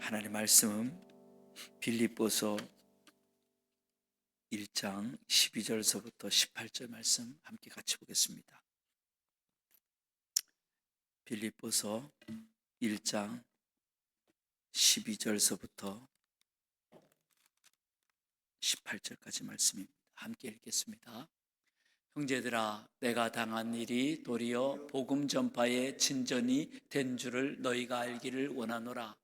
하나님의 말씀은 빌립보서 1장 12절서부터 18절 말씀 함께 같이 보겠습니다. 빌립보서 1장 12절서부터 18절까지 말씀입니다. 함께 읽겠습니다. 형제들아, 내가 당한 일이 도리어 복음 전파의 진전이 된 줄을 너희가 알기를 원하노라.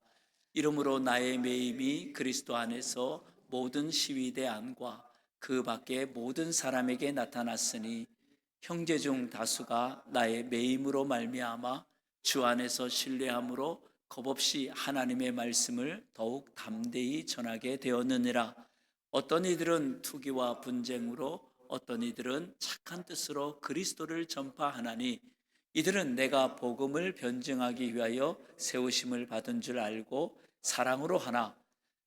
이러므로 나의 매임이 그리스도 안에서 모든 시위대 안과 그 밖에 모든 사람에게 나타났으니 형제 중 다수가 나의 매임으로 말미암아 주 안에서 신뢰함으로 겁없이 하나님의 말씀을 더욱 담대히 전하게 되었느니라. 어떤 이들은 투기와 분쟁으로, 어떤 이들은 착한 뜻으로 그리스도를 전파하나니 이들은 내가 복음을 변증하기 위하여 세우심을 받은 줄 알고 사랑으로 하나.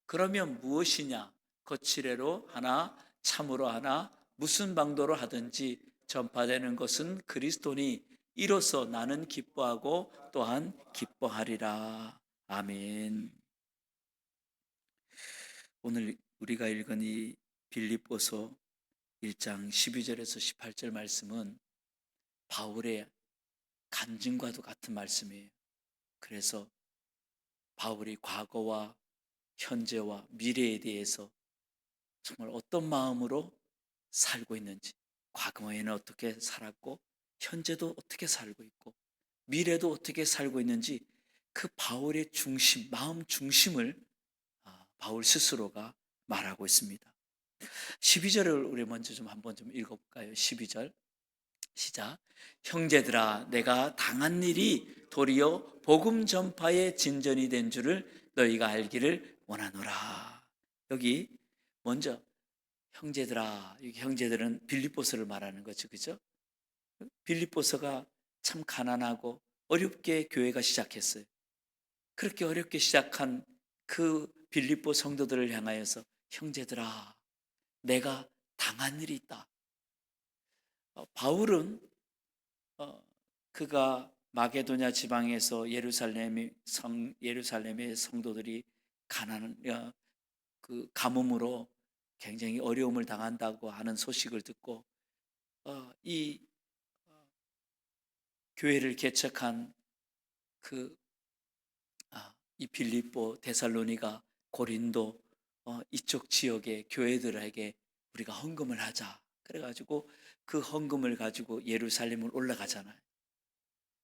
그러면 무엇이냐? 거칠애로 하나, 참으로 하나, 무슨 방도로 하든지 전파되는 것은 그리스도니 이로써 나는 기뻐하고 또한 기뻐하리라. 아멘. 오늘 우리가 읽은 이 빌립보서 1장 12절에서 18절 말씀은 바울의 간증과도 같은 말씀이에요. 그래서 바울이 과거와 현재와 미래에 대해서 정말 어떤 마음으로 살고 있는지, 과거에는 어떻게 살았고 현재도 어떻게 살고 있고 미래도 어떻게 살고 있는지 그 바울의 중심, 마음 중심을 바울 스스로가 말하고 있습니다. 12절을 우리 먼저 한번 읽어볼까요? 12절 시작. 형제들아, 내가 당한 일이 도리어 복음 전파의 진전이 된 줄을 너희가 알기를 원하노라. 여기 먼저 형제들아, 여기 형제들은 빌립보서를 말하는 거죠, 그죠? 빌립보서가 참 가난하고 어렵게 교회가 시작했어요. 그렇게 어렵게 시작한 그 빌립보 성도들을 향하여서 형제들아, 내가 당한 일이 있다. 바울은 그가 마게도냐 지방에서 예루살렘의 성도들이 그 가뭄으로 굉장히 어려움을 당한다고 하는 소식을 듣고 이 교회를 개척한 이 빌립보, 데살로니가, 고린도 이쪽 지역의 교회들에게 우리가 헌금을 하자. 그래가지고 그 헌금을 가지고 예루살렘을 올라가잖아요.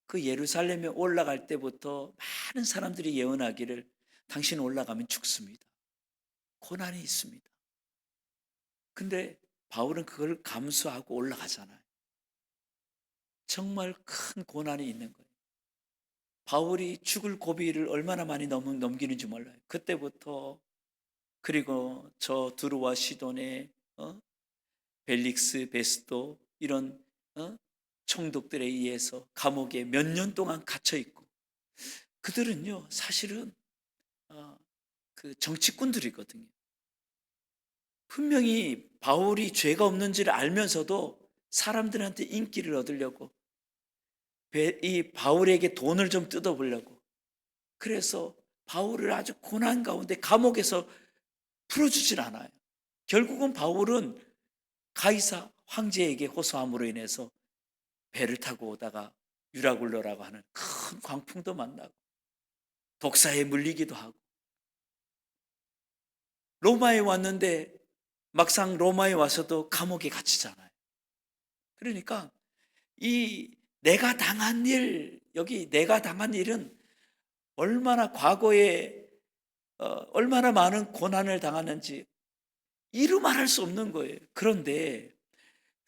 그 예루살렘에 올라갈 때부터 많은 사람들이 예언하기를 당신 올라가면 죽습니다. 고난이 있습니다. 근데 바울은 그걸 감수하고 올라가잖아요. 정말 큰 고난이 있는 거예요. 바울이 죽을 고비를 얼마나 많이 넘기는지 몰라요. 그때부터 그리고 저 두루와 시돈의 벨릭스, 베스도 이런 총독들에 의해서 감옥에 몇 년 동안 갇혀 있고 그들은요 사실은 그 정치꾼들이거든요. 분명히 바울이 죄가 없는지를 알면서도 사람들한테 인기를 얻으려고 이 바울에게 돈을 좀 뜯어보려고 그래서 바울을 아주 고난 가운데 감옥에서 풀어주질 않아요. 결국은 바울은 가이사 황제에게 호소함으로 인해서 배를 타고 오다가 유라굴로라고 하는 큰 광풍도 만나고 독사에 물리기도 하고 로마에 왔는데 막상 로마에 와서도 감옥에 갇히잖아요. 그러니까 이 내가 당한 일, 여기 내가 당한 일은 얼마나 과거에 얼마나 많은 고난을 당하는지 이루 말할 수 없는 거예요. 그런데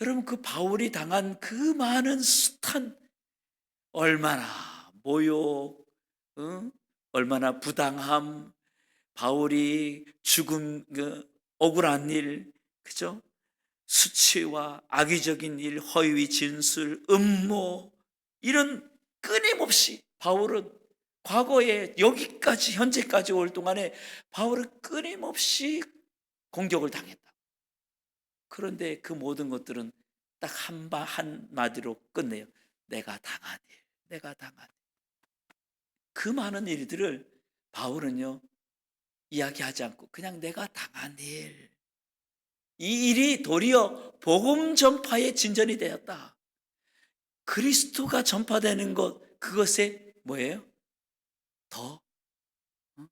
여러분 그 바울이 당한 그 많은 숱한 얼마나 모욕, 얼마나 부당함, 바울이 죽음, 억울한 일, 그죠? 수치와 악의적인 일, 허위 진술, 음모 이런 끊임없이 바울은 과거에 여기까지 현재까지 올 동안에 바울은 끊임없이 공격을 당했다. 그런데 그 모든 것들은 딱 한마디로 끝내요. 내가 당한 일, 내가 당한 일. 그 많은 일들을 바울은요 이야기하지 않고 그냥 내가 당한 일, 이 일이 도리어 복음 전파의 진전이 되었다. 그리스도가 전파되는 것, 그것에 뭐예요? 더, 어?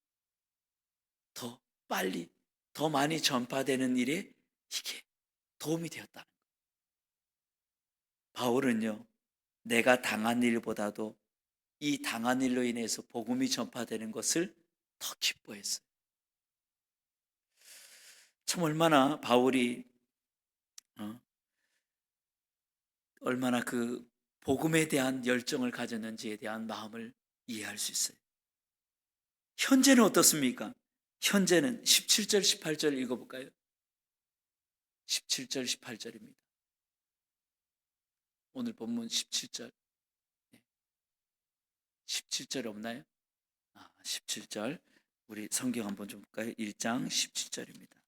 더 빨리, 더 많이 전파되는 일에 이게 도움이 되었다. 바울은요, 내가 당한 일보다도 이 당한 일로 인해서 복음이 전파되는 것을 더 기뻐했어요. 참 얼마나 바울이 얼마나 그 복음에 대한 열정을 가졌는지에 대한 마음을 이해할 수 있어요. 현재는 어떻습니까? 현재는 17절, 18절 읽어볼까요? 17절, 18절입니다. 오늘 본문 17절. 17절 없나요? 17절. 우리 성경 한번 좀 볼까요? 1장 17절입니다.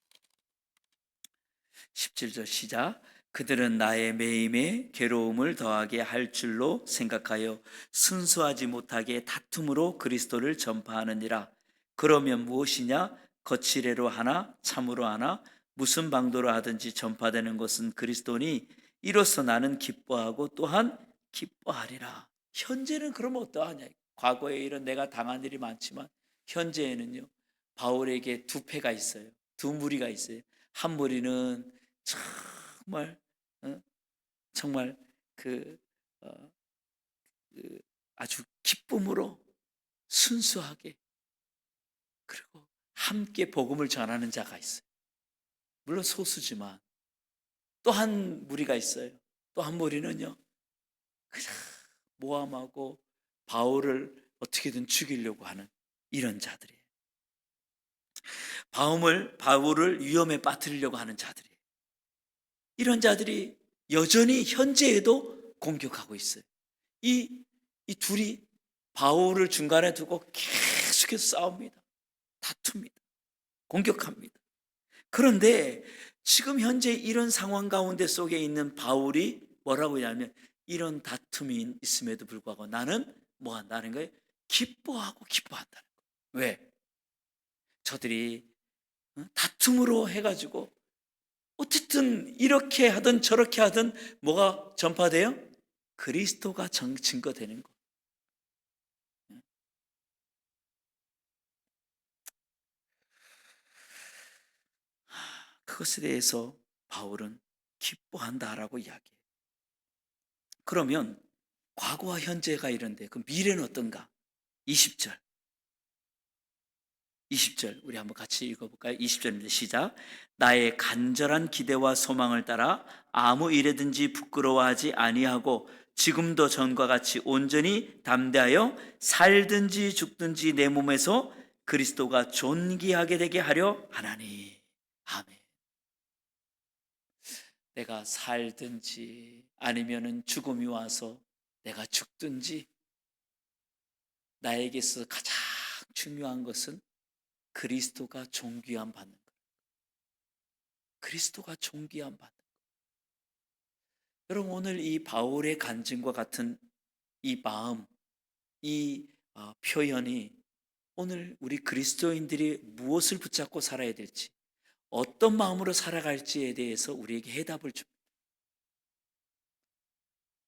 17절 시작. 그들은 나의 매임에 괴로움을 더하게 할 줄로 생각하여 순수하지 못하게 다툼으로 그리스도를 전파하느니라. 그러면 무엇이냐? 거칠애로 하나 참으로 하나 무슨 방도로 하든지 전파되는 것은 그리스도니 이로써 나는 기뻐하고 또한 기뻐하리라. 현재는 그러면 어떠하냐? 과거에 이런 내가 당한 일이 많지만 현재에는요, 바울에게 두 패가 있어요. 두 무리가 있어요. 한 무리는 정말 정말 그, 어, 그 아주 기쁨으로 순수하게 그리고 함께 복음을 전하는 자가 있어요. 물론 소수지만 또 한 무리가 있어요. 또 한 무리는요, 그냥 모함하고 바울을 어떻게든 죽이려고 하는 이런 자들이에요. 바울을 위험에 빠뜨리려고 하는 자들이에요. 이런 자들이 여전히 현재에도 공격하고 있어요. 이 둘이 바울을 중간에 두고 계속해서 싸웁니다. 다툽니다. 공격합니다. 그런데 지금 현재 이런 상황 가운데 속에 있는 바울이 뭐라고 하냐면 이런 다툼이 있음에도 불구하고 나는 뭐 한다는 거예요? 기뻐하고 기뻐한다는 거예요. 왜? 저들이 다툼으로 해가지고 어쨌든 이렇게 하든 저렇게 하든 뭐가 전파돼요? 그리스도가 증거되는 거. 그것에 대해서 바울은 기뻐한다라고 이야기해요. 그러면 과거와 현재가 이런데 그 미래는 어떤가? 20절. 20절 우리 한번 같이 읽어볼까요? 20절입니다. 시작. 나의 간절한 기대와 소망을 따라 아무 일에든지 부끄러워하지 아니하고 지금도 전과 같이 온전히 담대하여 살든지 죽든지 내 몸에서 그리스도가 존귀하게 되게 하려 하나니. 아멘. 내가 살든지 아니면은 죽음이 와서 내가 죽든지 나에게서 가장 중요한 것은 그리스도가 존귀함 받는 것. 그리스도가 존귀함 받는 것. 여러분 오늘 이 바울의 간증과 같은 이 마음, 이 표현이 오늘 우리 그리스도인들이 무엇을 붙잡고 살아야 될지, 어떤 마음으로 살아갈지에 대해서 우리에게 해답을 줍니다.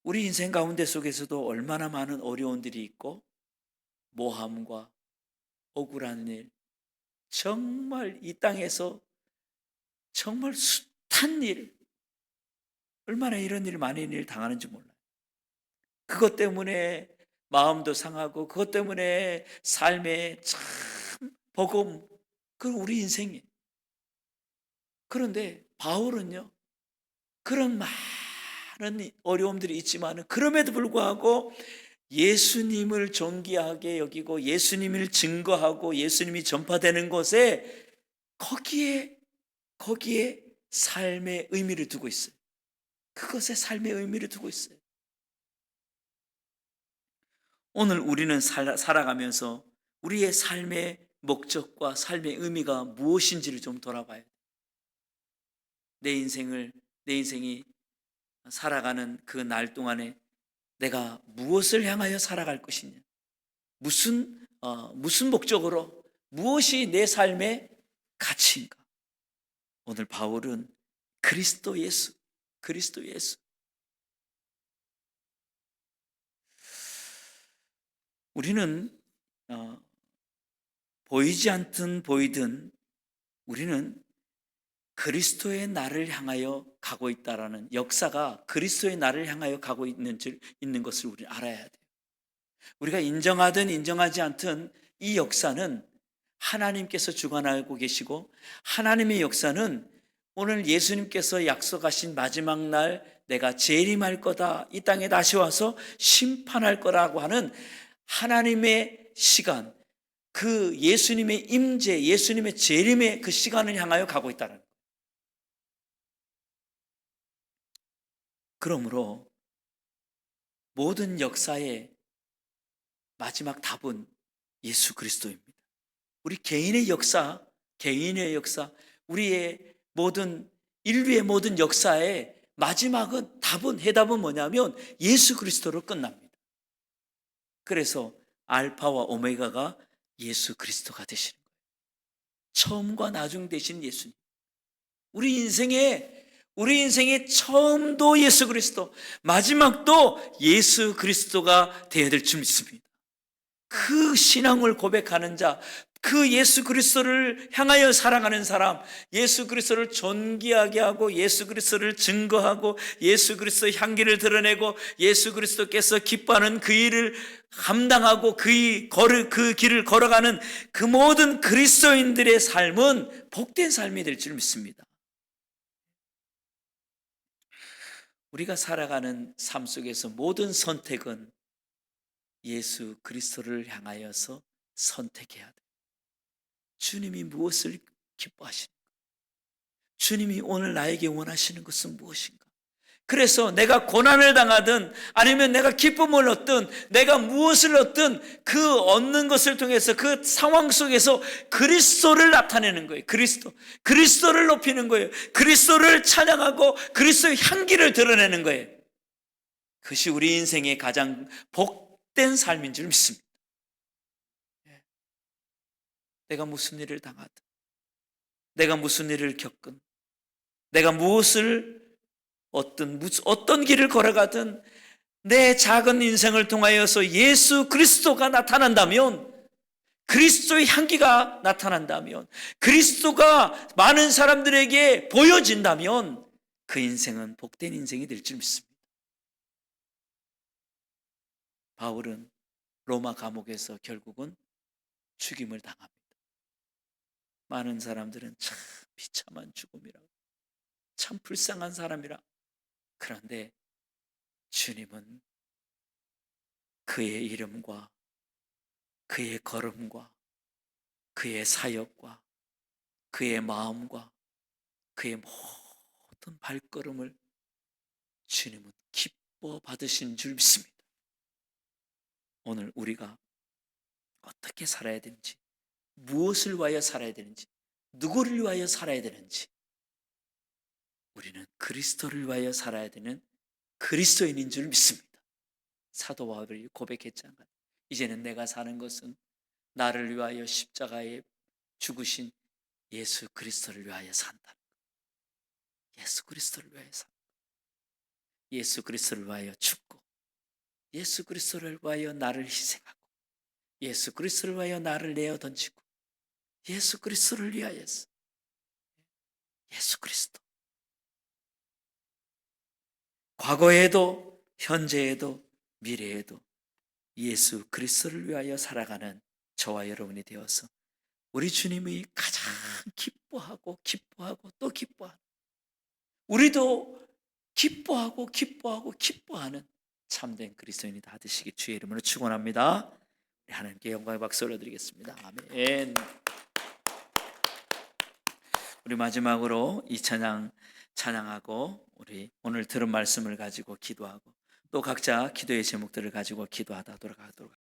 우리 인생 가운데 속에서도 얼마나 많은 어려움들이 있고 모함과 억울한 일, 정말 이 땅에서 정말 숱한 일, 얼마나 이런 일 많은 일 당하는지 몰라요. 그것 때문에 마음도 상하고 그것 때문에 삶에 참 버거움, 그 우리 인생이에요. 그런데 바울은요, 그런 많은 어려움들이 있지만 그럼에도 불구하고 예수님을 존귀하게 여기고 예수님을 증거하고 예수님이 전파되는 곳에 거기에 삶의 의미를 두고 있어요. 그것에 삶의 의미를 두고 있어요. 오늘 우리는 살아가면서 우리의 삶의 목적과 삶의 의미가 무엇인지를 좀 돌아봐야 돼요. 내 인생이 살아가는 그 날 동안에 내가 무엇을 향하여 살아갈 것이냐, 무슨 목적으로, 무엇이 내 삶의 가치인가? 오늘 바울은 그리스도 예수, 그리스도 예수. 우리는 보이지 않든 보이든 우리는 그리스도의 나를 향하여 가고 있다라는 역사가 그리스도의 나를 향하여 가고 있는 것을 우리는 알아야 돼요. 우리가 인정하든 인정하지 않든 이 역사는 하나님께서 주관하고 계시고, 하나님의 역사는 오늘 예수님께서 약속하신 마지막 날 내가 재림할 거다, 이 땅에 다시 와서 심판할 거라고 하는 하나님의 시간, 그 예수님의 임재, 예수님의 재림의 그 시간을 향하여 가고 있다는 거예요. 그러므로 모든 역사의 마지막 답은 예수 그리스도입니다. 우리 개인의 역사, 우리의 모든 인류의 모든 역사의 마지막은, 해답은 뭐냐면 예수 그리스도로 끝납니다. 그래서 알파와 오메가가 예수 그리스도가 되시는 거예요. 처음과 나중 되신 예수님. 우리 인생의 처음도 예수 그리스도, 마지막도 예수 그리스도가 되어야 될 줄 믿습니다. 그 신앙을 고백하는 자, 그 예수 그리스도를 향하여 살아가는 사람, 예수 그리스도를 존귀하게 하고 예수 그리스도를 증거하고 예수 그리스도의 향기를 드러내고 예수 그리스도께서 기뻐하는 그 일을 감당하고 그 길을 걸어가는 그 모든 그리스도인들의 삶은 복된 삶이 될 줄 믿습니다. 우리가 살아가는 삶 속에서 모든 선택은 예수 그리스도를 향하여서 선택해야 돼요. 주님이 무엇을 기뻐하시는가? 주님이 오늘 나에게 원하시는 것은 무엇인가? 그래서 내가 고난을 당하든 아니면 내가 기쁨을 얻든 내가 무엇을 얻든 그 얻는 것을 통해서 그 상황 속에서 그리스도를 나타내는 거예요. 그리스도를 높이는 거예요. 그리스도를 찬양하고 그리스도의 향기를 드러내는 거예요. 그것이 우리 인생의 가장 복된 삶인 줄 믿습니다. 내가 무슨 일을 당하든, 내가 무슨 일을 겪든, 내가 어떤 길을 걸어가든 내 작은 인생을 통하여서 예수 그리스도가 나타난다면, 그리스도의 향기가 나타난다면, 그리스도가 많은 사람들에게 보여진다면 그 인생은 복된 인생이 될 줄 믿습니다. 바울은 로마 감옥에서 결국은 죽임을 당합니다. 많은 사람들은 참 비참한 죽음이라고, 참 불쌍한 사람이라. 그런데 주님은 그의 이름과 그의 걸음과 그의 사역과 그의 마음과 그의 모든 발걸음을 주님은 기뻐 받으신 줄 믿습니다. 오늘 우리가 어떻게 살아야 되는지, 무엇을 위하여 살아야 되는지, 누구를 위하여 살아야 되는지, 우리는 그리스도를 위하여 살아야 되는 그리스도인인 줄 믿습니다. 사도 바울이 고백했잖아요. 이제는 내가 사는 것은 나를 위하여 십자가에 죽으신 예수 그리스도를 위하여 산다. 예수 그리스도를 위하여 산다. 예수 그리스도를 위하여 죽고, 예수 그리스도를 위하여 나를 희생하고, 예수 그리스도를 위하여 나를 내어 던지고, 예수 그리스도를 위하여서, 예수 그리스도. 과거에도 현재에도 미래에도 예수 그리스도를 위하여 살아가는 저와 여러분이 되어서 우리 주님이 가장 기뻐하고 또 기뻐하는, 우리도 기뻐하는 참된 그리스도인이 다 되시기 주의 이름으로 축원합니다. 하나님께 영광의 박수 올려드리겠습니다. 아멘. 우리 마지막으로 이 찬양하고 우리 오늘 들은 말씀을 가지고 기도하고 또 각자 기도의 제목들을 가지고 기도하다 돌아가도록